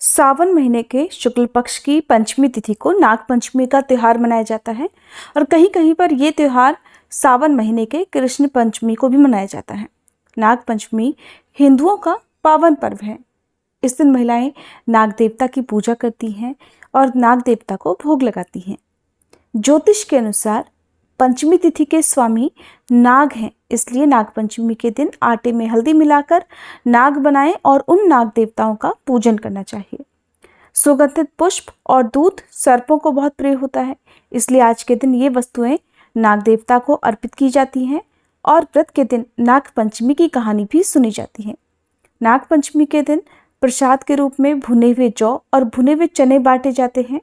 सावन महीने के शुक्ल पक्ष की पंचमी तिथि को नाग पंचमी का त्यौहार मनाया जाता है और कहीं कहीं पर यह त्यौहार सावन महीने के कृष्ण पंचमी को भी मनाया जाता है। नाग पंचमी हिंदुओं का पावन पर्व है। इस दिन महिलाएं नाग देवता की पूजा करती हैं और नाग देवता को भोग लगाती हैं। ज्योतिष के अनुसार पंचमी तिथि के स्वामी नाग हैं, इसलिए नाग पंचमी के दिन आटे में हल्दी मिलाकर नाग बनाएं और उन नाग देवताओं का पूजन करना चाहिए। सुगंधित पुष्प और दूध सर्पों को बहुत प्रिय होता है, इसलिए आज के दिन ये वस्तुएं नाग देवता को अर्पित की जाती हैं और व्रत के दिन नाग पंचमी की कहानी भी सुनी जाती है। नाग पंचमी के दिन प्रसाद के रूप में भुने हुए जौ और भुने हुए चने बांटे जाते हैं।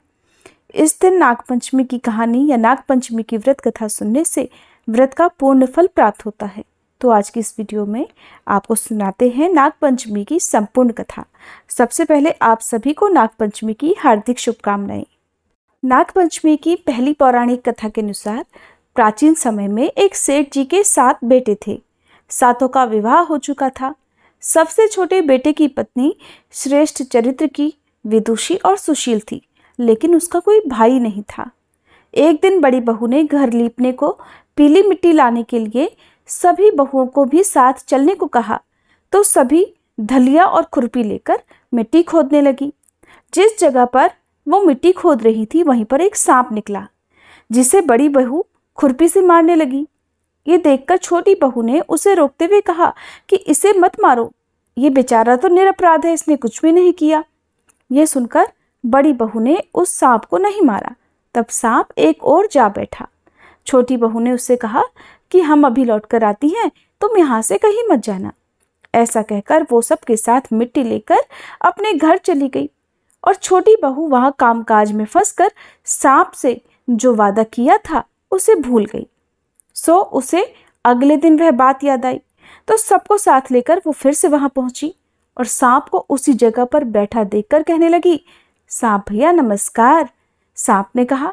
इस दिन नाग पंचमी की कहानी या नाग पंचमी की व्रत कथा सुनने से व्रत का पूर्ण फल प्राप्त होता है। तो आज की इस वीडियो में आपको सुनाते हैं नाग पंचमी की संपूर्ण कथा। सबसे पहले आप सभी को नाग पंचमी की हार्दिक शुभकामनाएं। नाग पंचमी की पहली पौराणिक कथा के अनुसार प्राचीन समय में एक सेठ जी के 7 बेटे थे। सातों का विवाह हो चुका था। सबसे छोटे बेटे की पत्नी श्रेष्ठ चरित्र की, विदुषी और सुशील थी, लेकिन उसका कोई भाई नहीं था। एक दिन बड़ी बहू ने घर लीपने को पीली मिट्टी लाने के लिए सभी बहुओं को भी साथ चलने को कहा, तो सभी धलिया और खुरपी लेकर मिट्टी खोदने लगी। जिस जगह पर वो मिट्टी खोद रही थी वहीं पर एक सांप निकला, जिसे बड़ी बहू खुरपी से मारने लगी। ये देखकर छोटी बहू ने उसे रोकते हुए कहा कि इसे मत मारो, ये बेचारा तो निरपराध है, इसने कुछ भी नहीं किया। यह सुनकर बड़ी बहू ने उस सांप को नहीं मारा। तब सांप एक और जा बैठा। छोटी बहू ने उससे कहा कि हम अभी लौट कर आती हैं, तुम यहाँ से कहीं मत जाना। ऐसा कहकर वो सबके साथ मिट्टी लेकर अपने घर चली गई और छोटी बहू वहाँ कामकाज में फंसकर सांप से जो वादा किया था उसे भूल गई। सो उसे अगले दिन वह बात याद आई, तो सबको साथ लेकर वो फिर से वहाँ पहुंची और सांप को उसी जगह पर बैठा देखकर कहने लगी, सांप भैया नमस्कार। सांप ने कहा,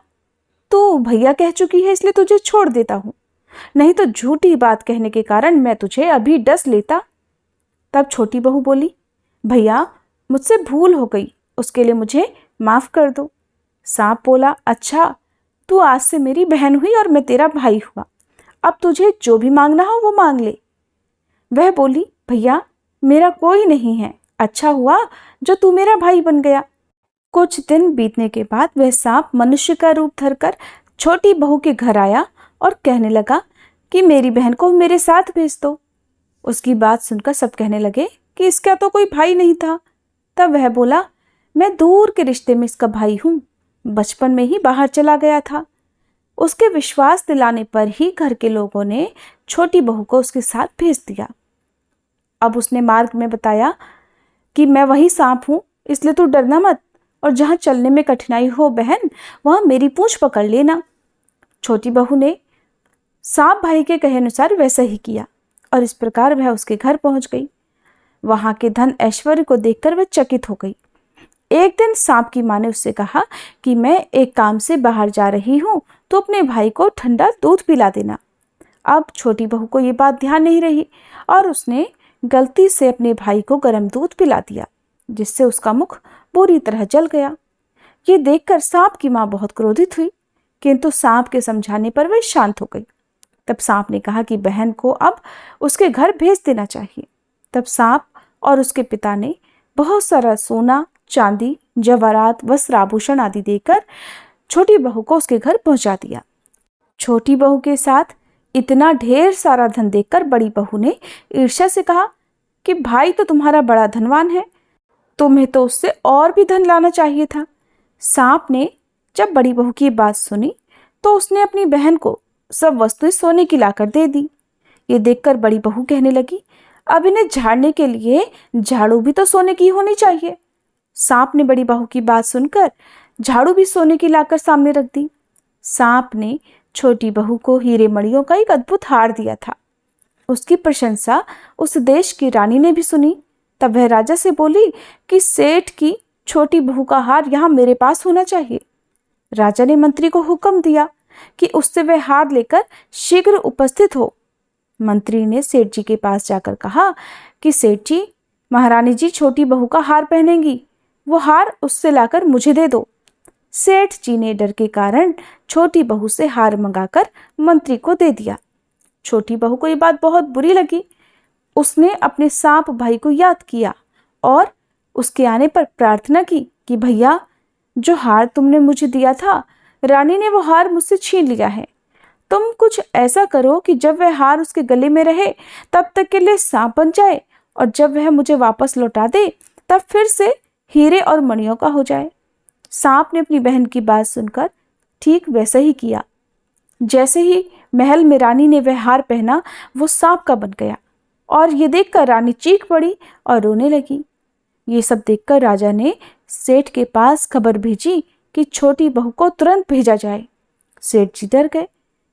तू भैया कह चुकी है इसलिए तुझे छोड़ देता हूँ, नहीं तो झूठी बात कहने के कारण मैं तुझे अभी डस लेता। तब छोटी बहू बोली, भैया मुझसे भूल हो गई, उसके लिए मुझे माफ कर दो। सांप बोला, अच्छा तू आज से मेरी बहन हुई और मैं तेरा भाई हुआ, अब तुझे जो भी मांगना हो वो मांग ले। वह बोली, भैया मेरा कोई नहीं है, अच्छा हुआ जो तू मेरा भाई बन गया। कुछ दिन बीतने के बाद वह सांप मनुष्य का रूप धरकर छोटी बहू के घर आया और कहने लगा कि मेरी बहन को मेरे साथ भेज दो। उसकी बात सुनकर सब कहने लगे कि इसका तो कोई भाई नहीं था। तब वह बोला, मैं दूर के रिश्ते में इसका भाई हूँ, बचपन में ही बाहर चला गया था। उसके विश्वास दिलाने पर ही घर के लोगों ने छोटी बहू को उसके साथ भेज दिया। अब उसने मार्ग में बताया कि मैं वही सांप हूँ, इसलिए तू डरना मत, और जहाँ चलने में कठिनाई हो बहन, वहाँ मेरी पूंछ पकड़ लेना। छोटी बहू ने सांप भाई के कहे अनुसार वैसा ही किया और इस प्रकार वह उसके घर पहुंच गई। वहां के धन ऐश्वर्य को देखकर वह चकित हो गई। एक दिन सांप की माँ ने उससे कहा कि मैं एक काम से बाहर जा रही हूँ, तो अपने भाई को ठंडा दूध पिला देना। अब छोटी बहू को ये बात ध्यान नहीं रही और उसने गलती से अपने भाई को गर्म दूध पिला दिया, जिससे उसका मुख बुरी तरह जल गया। ये देखकर सांप की माँ बहुत क्रोधित हुई, किंतु सांप के समझाने पर वह शांत हो गई। तब सांप ने कहा कि बहन को अब उसके घर भेज देना चाहिए। तब सांप और उसके पिता ने बहुत सारा सोना, चांदी, जवाहरात, वस्त्र, आभूषण आदि देकर छोटी बहू को उसके घर पहुंचा दिया। छोटी बहू के साथ इतना ढेर सारा धन देखकर बड़ी बहू ने ईर्ष्या से कहा कि भाई तो तुम्हारा बड़ा धनवान है, तुम्हें तो उससे और भी धन लाना चाहिए था। सांप ने जब बड़ी बहू की बात सुनी तो उसने अपनी बहन को सब वस्तुएं सोने की लाकर दे दी। ये देखकर बड़ी बहू कहने लगी, अब इन्हें झाड़ने के लिए झाड़ू भी तो सोने की होनी चाहिए। सांप ने बड़ी बहू की बात सुनकर झाड़ू भी सोने की लाकर सामने रख दी। सांप ने छोटी बहू को हीरे मणियों का एक अद्भुत हार दिया था। उसकी प्रशंसा उस देश की रानी ने भी सुनी। तब वह राजा से बोली कि सेठ की छोटी बहू का हार यहाँ मेरे पास होना चाहिए। राजा ने मंत्री को हुक्म दिया कि उससे वह हार लेकर शीघ्र उपस्थित हो। मंत्री ने सेठ जी के पास जाकर कहा कि सेठ जी, महारानी जी छोटी बहू का हार पहनेंगी, वो हार उससे लाकर मुझे दे दो। सेठ जी ने डर के कारण छोटी बहू से हार मंगाकर मंत्री को दे दिया। छोटी बहू को ये बात बहुत बुरी लगी। उसने अपने सांप भाई को याद किया और उसके आने पर प्रार्थना की कि भैया, जो हार तुमने मुझे दिया था, रानी ने वो हार मुझसे छीन लिया है। तुम कुछ ऐसा करो कि जब वह हार उसके गले में रहे तब तक के लिए सांप बन जाए, और जब वह मुझे वापस लौटा दे तब फिर से हीरे और मणियों का हो जाए। सांप ने अपनी बहन की बात सुनकर ठीक वैसा ही किया। जैसे ही महल में रानी ने वह हार पहना, वो सांप का बन गया, और ये देखकर रानी चीख पड़ी और रोने लगी। ये सब देखकर राजा ने सेठ के पास खबर भेजी कि छोटी बहू को तुरंत भेजा जाए। सेठ जी डर गए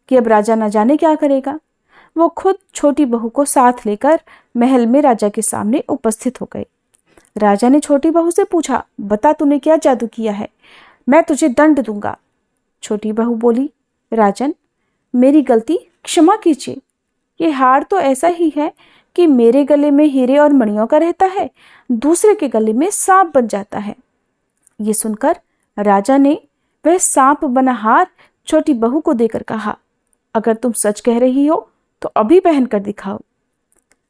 कि अब राजा न जाने क्या करेगा। वो खुद छोटी बहू को साथ लेकर महल में राजा के सामने उपस्थित हो गए। राजा ने छोटी बहू से पूछा, बता तूने क्या जादू किया है, मैं तुझे दंड दूंगा। छोटी बहू बोली, राजन, मेरी गलती क्षमा कीजिए। ये हार तो ऐसा ही है कि मेरे गले में हीरे और मणियों का रहता है, दूसरे के गले में सांप बन जाता है। ये सुनकर राजा ने वह सांप बना हार छोटी बहू को देकर कहा, अगर तुम सच कह रही हो तो अभी पहन कर दिखाओ।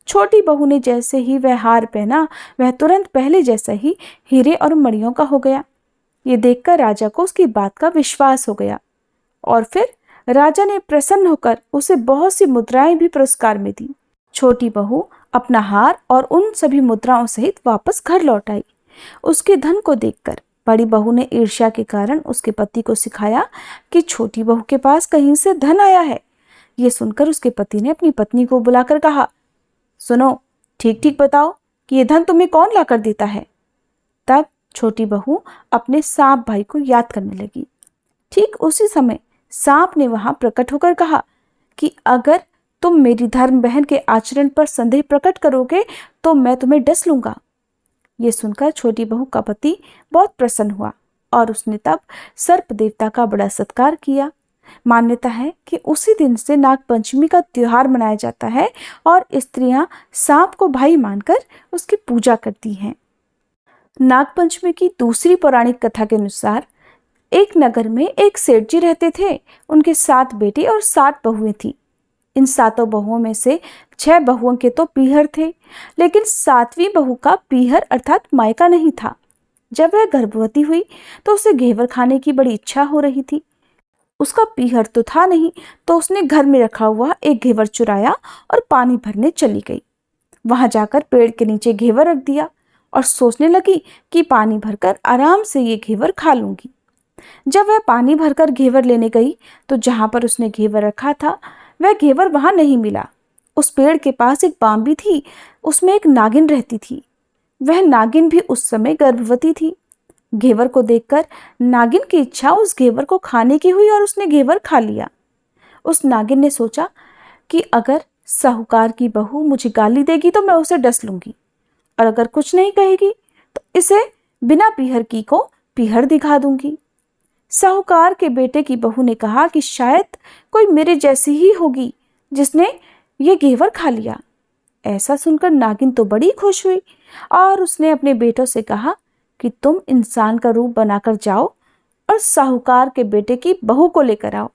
छोटी बहू ने जैसे ही वह हार पहना, वह तुरंत पहले जैसा ही हीरे और मणियों का हो गया। ये देखकर राजा को उसकी बात का विश्वास हो गया, और फिर राजा ने प्रसन्न होकर उसे बहुत सी मुद्राएं भी पुरस्कार में दी। छोटी बहू अपना हार और उन सभी मुद्राओं सहित वापस घर लौट आई। उसके धन को देखकर बड़ी बहू ने ईर्ष्या के कारण उसके पति को सिखाया कि छोटी बहू के पास कहीं से धन आया है। ये सुनकर उसके पति ने अपनी पत्नी को बुलाकर कहा, सुनो, ठीक ठीक बताओ कि ये धन तुम्हें कौन लाकर देता है। तब छोटी बहू अपने सांप भाई को याद करने लगी। ठीक उसी समय सांप ने वहां प्रकट होकर कहा कि अगर तुम मेरी धर्म बहन के आचरण पर संदेह प्रकट करोगे तो मैं तुम्हें डस लूंगा। ये सुनकर छोटी बहू का पति बहुत प्रसन्न हुआ और उसने तब सर्प देवता का बड़ा सत्कार किया। मान्यता है कि उसी दिन से नागपंचमी का त्योहार मनाया जाता है और स्त्रियां सांप को भाई मानकर उसकी पूजा करती हैं। नागपंचमी की दूसरी पौराणिक कथा के अनुसार एक नगर में एक सेठ जी रहते थे। उनके 7 बेटे और 7 बहुएं थी। इन 7 बहुओं में से 6 बहुओं के तो पीहर थे, लेकिन 7वीं बहू का पीहर अर्थात मायका नहीं था। जब वह गर्भवती हुई तो उसे घेवर खाने की बड़ी इच्छा हो रही थी। उसका पीहर तो था नहीं, तो उसने घर में रखा हुआ एक घेवर चुराया और पानी भरने चली गई। वहां जाकर पेड़ के नीचे घेवर रख दिया और सोचने लगी कि पानी भरकर आराम से ये घेवर खा लूंगी। जब वह पानी भरकर घेवर लेने गई तो जहां पर उसने घेवर रखा था वह घेवर वहां नहीं मिला। उस पेड़ के पास एक बांबी थी, उसमें एक नागिन रहती थी। वह नागिन भी उस समय गर्भवती थी। घेवर को देखकर नागिन की इच्छा उस घेवर को खाने की हुई और उसने घेवर खा लिया। उस नागिन ने सोचा कि अगर साहूकार की बहू मुझे गाली देगी तो मैं उसे डस लूंगी, और अगर कुछ नहीं कहेगी तो इसे बिना पीहर की को पीहर दिखा दूंगी। साहूकार के बेटे की बहू ने कहा कि शायद कोई मेरे जैसी ही होगी जिसने ये घेवर खा लिया। ऐसा सुनकर नागिन तो बड़ी खुश हुई और उसने अपने बेटों से कहा कि तुम इंसान का रूप बनाकर जाओ और साहूकार के बेटे की बहू को लेकर आओ।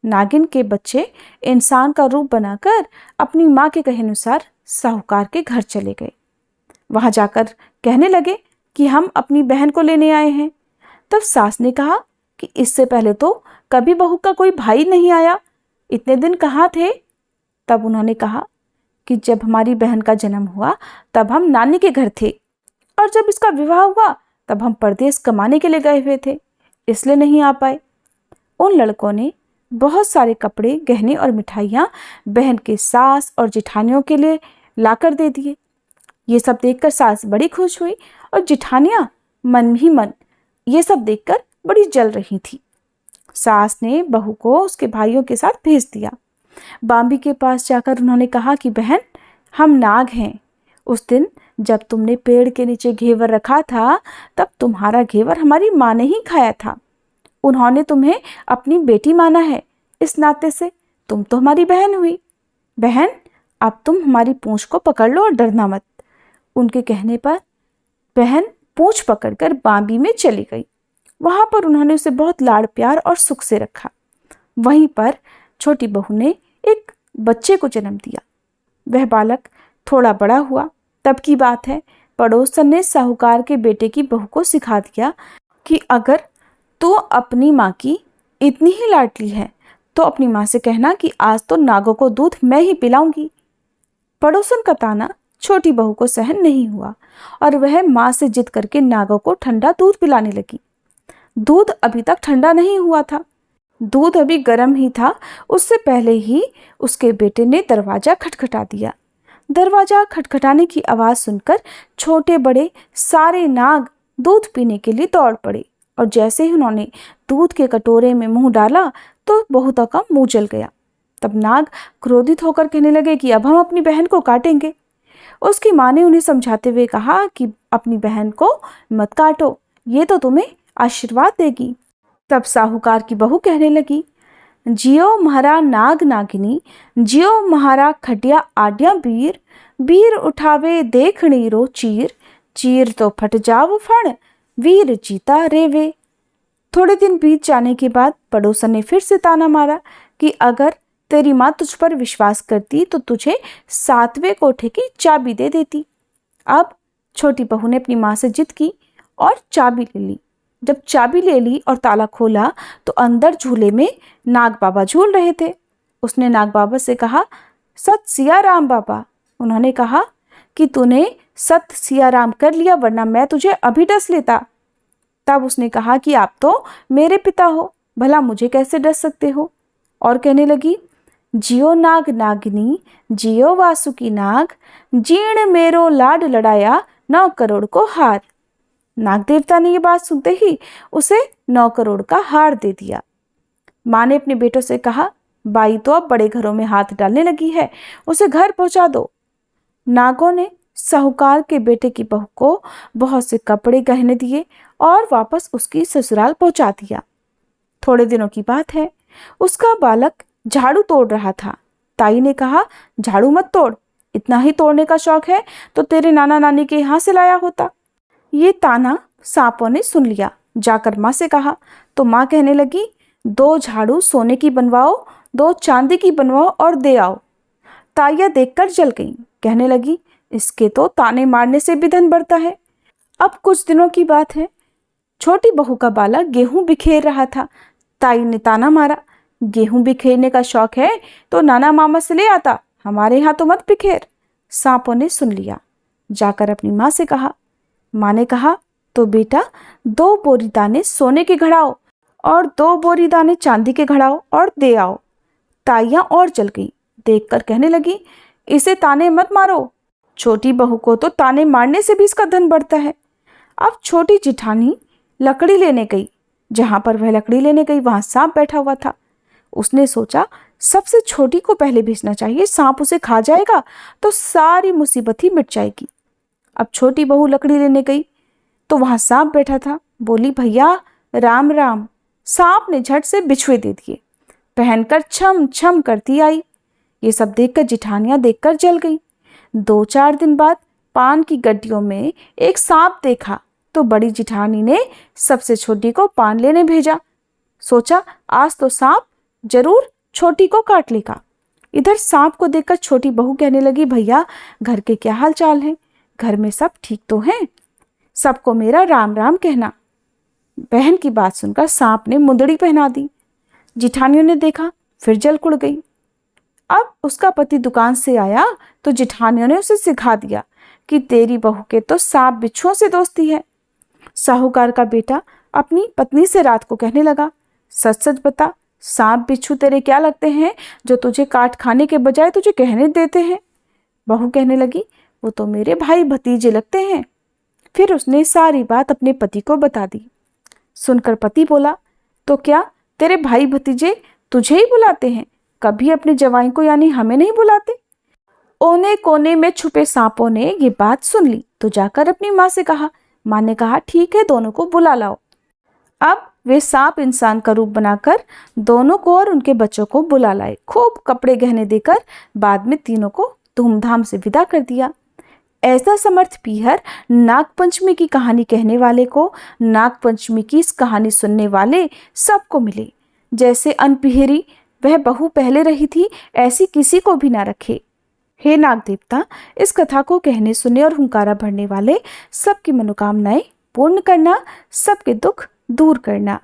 नागिन के बच्चे इंसान का रूप बनाकर अपनी माँ के कहे अनुसार साहूकार के घर चले गए। वहां जाकर कहने लगे कि हम अपनी बहन को लेने आए हैं। तब सास ने कहा कि इससे पहले तो कभी बहू का कोई भाई नहीं आया, इतने दिन कहाँ थे। तब उन्होंने कहा कि जब हमारी बहन का जन्म हुआ तब हम नानी के घर थे, और जब इसका विवाह हुआ तब हम परदेश कमाने के लिए गए हुए थे, इसलिए नहीं आ पाए। उन लड़कों ने बहुत सारे कपड़े, गहने और मिठाइयाँ बहन के सास और जेठानियों के लिए लाकर दे दिए। ये सब देखकर सास बड़ी खुश हुई और जेठानियाँ मन ही मन ये सब देखकर बड़ी जल रही थी। सास ने बहू को उसके भाइयों के साथ भेज दिया। बांबी के पास जाकर उन्होंने कहा कि बहन, हम नाग हैं। उस दिन जब तुमने पेड़ के नीचे घेवर रखा था तब तुम्हारा घेवर हमारी माँ ने ही खाया था। उन्होंने तुम्हें अपनी बेटी माना है, इस नाते से तुम तो हमारी बहन हुई। बहन, अब तुम हमारी पूंछ को पकड़ लो और डरना मत। उनके कहने पर बहन पूंछ पकड़कर बांबी में चली गई। वहां पर उन्होंने उसे बहुत लाड़ प्यार और सुख से रखा। वहीं पर छोटी बहू ने एक बच्चे को जन्म दिया। वह बालक थोड़ा बड़ा हुआ। तब की बात है, पड़ोसन ने साहूकार के बेटे की बहू को सिखा दिया कि अगर तू अपनी माँ की इतनी ही लाडली है तो अपनी माँ से कहना कि आज तो नागों को दूध मैं ही पिलाऊंगी। पड़ोसन का ताना छोटी बहू को सहन नहीं हुआ और वह माँ से जिद करके नागों को ठंडा दूध पिलाने लगी। दूध अभी तक ठंडा नहीं हुआ था, दूध अभी गर्म ही था। उससे पहले ही उसके बेटे ने दरवाजा खटखटा दिया। दरवाजा खटखटाने की आवाज़ सुनकर छोटे बड़े सारे नाग दूध पीने के लिए दौड़ पड़े और जैसे ही उन्होंने दूध के कटोरे में मुंह डाला तो बहुतों का मुंह जल गया। तब नाग क्रोधित होकर कहने लगे कि अब हम अपनी बहन को काटेंगे। उसकी माँ ने उन्हें समझाते हुए कहा कि अपनी बहन को मत काटो, ये तो तुम्हें आशीर्वाद देगी। तब साहूकार की बहू कहने लगी, जियो महारा नाग नागिनी, जियो महारा खटिया आड्या वीर, वीर उठावे देखणी रो चीर, चीर तो फट जाव फण, वीर जीता रेवे। थोड़े दिन बीत जाने के बाद पड़ोसन ने फिर से ताना मारा कि अगर तेरी माँ तुझ पर विश्वास करती तो तुझे 7वें कोठे की चाबी दे देती। अब छोटी बहू ने अपनी माँ से जिद की और चाबी ले ली। जब चाबी ले ली और ताला खोला तो अंदर झूले में नाग बाबा झूल रहे थे। उसने नाग बाबा से कहा, सत सिया राम बाबा। उन्होंने कहा कि तूने सत सिया राम कर लिया, वरना मैं तुझे अभी डस लेता। तब उसने कहा कि आप तो मेरे पिता हो, भला मुझे कैसे डस सकते हो। और कहने लगी, जियो नाग नागिनी, जियो वासुकी नाग, जीण मेरो लाड लड़ाया 9 करोड़ को हार। नाग देवता ने ये बात सुनते ही उसे 9 करोड़ का हार दे दिया। माँ ने अपने बेटों से कहा, बाई तो अब बड़े घरों में हाथ डालने लगी है, उसे घर पहुंचा दो। नागों ने साहूकार के बेटे की बहू को बहुत से कपड़े गहने दिए और वापस उसकी ससुराल पहुंचा दिया। थोड़े दिनों की बात है, उसका बालक झाड़ू तोड़ रहा था। ताई ने कहा, झाड़ू मत तोड़, इतना ही तोड़ने का शौक है तो तेरे नाना नानी के यहाँ से लाया होता। ये ताना सांपों ने सुन लिया। जाकर माँ से कहा तो माँ कहने लगी, 2 झाड़ू सोने की बनवाओ, 2 चांदी की बनवाओ और दे आओ। ताइया देखकर जल गई, कहने लगी, इसके तो ताने मारने से भी धन बढ़ता है। अब कुछ दिनों की बात है, छोटी बहू का बालक गेहूं बिखेर रहा था। ताई ने ताना मारा, गेहूं बिखेरने का शौक है तो नाना मामा से ले आता, हमारे यहाँ तो मत बिखेर। सांपों ने सुन लिया। जाकर अपनी माँ से कहा। माँ ने कहा, तो बेटा 2 बोरी दाने सोने के घड़ाओ और 2 बोरी दाने चांदी के घड़ाओ और दे आओ। ताइयां और जल गई, देखकर कहने लगी, इसे ताने मत मारो, छोटी बहू को तो ताने मारने से भी इसका धन बढ़ता है। अब छोटी जिठानी लकड़ी लेने गई। जहां पर वह लकड़ी लेने गई वहां सांप बैठा हुआ था। उसने सोचा सबसे छोटी को पहले भेजना चाहिए, सांप उसे खा जाएगा तो सारी मुसीबत ही मिट जाएगी। अब छोटी बहू लकड़ी लेने गई तो वहां सांप बैठा था। बोली, भैया राम राम। सांप ने झट से बिछुए दे दिए, पहनकर छम छम करती आई। ये सब देखकर जिठानियां देखकर जल गई। 2-4 दिन बाद पान की गड्डियों में एक सांप देखा तो बड़ी जिठानी ने सबसे छोटी को पान लेने भेजा। सोचा आज तो सांप जरूर छोटी को काट लेगा। इधर सांप को देखकर छोटी बहू कहने लगी, भैया घर के क्या हाल चाल है, घर में सब ठीक तो हैं, सबको मेरा राम राम कहना। बहन की बात सुनकर सांप ने मुंदड़ी पहना दी। जिठानियों ने देखा, फिर जल कुड़ गई। अब उसका पति दुकान से आया तो जिठानियों ने उसे सिखा दिया कि तेरी बहू के तो सांप बिच्छुओं से दोस्ती है। साहूकार का बेटा अपनी पत्नी से रात को कहने लगा, सच सच बता, सांप बिच्छू तेरे क्या लगते हैं जो तुझे काट खाने के बजाय तुझे कहने देते हैं। बहू कहने लगी, वो तो मेरे भाई भतीजे लगते हैं। फिर उसने सारी बात अपने पति को बता दी। सुनकर पति बोला, तो क्या तेरे भाई भतीजे तुझे ही बुलाते हैं, कभी अपने जवाई को यानी हमें नहीं बुलाते। ओने कोने में छुपे सांपों ने ये बात सुन ली तो जाकर अपनी माँ से कहा। माँ ने कहा, ठीक है, दोनों को बुला लाओ। अब वे सांप इंसान का रूप बनाकर दोनों को और उनके बच्चों को बुला लाए। खूब कपड़े गहने देकर बाद में तीनों को धूमधाम से विदा कर दिया। ऐसा समर्थ पीहर नागपंचमी की कहानी कहने वाले को, नागपंचमी की इस कहानी सुनने वाले सबको मिले। जैसे अनपिहरी वह बहू पहले रही थी, ऐसी किसी को भी ना रखे। हे नाग देवता, इस कथा को कहने सुनने और हुंकारा भरने वाले सबकी मनोकामनाएं पूर्ण करना, सबके दुख दूर करना।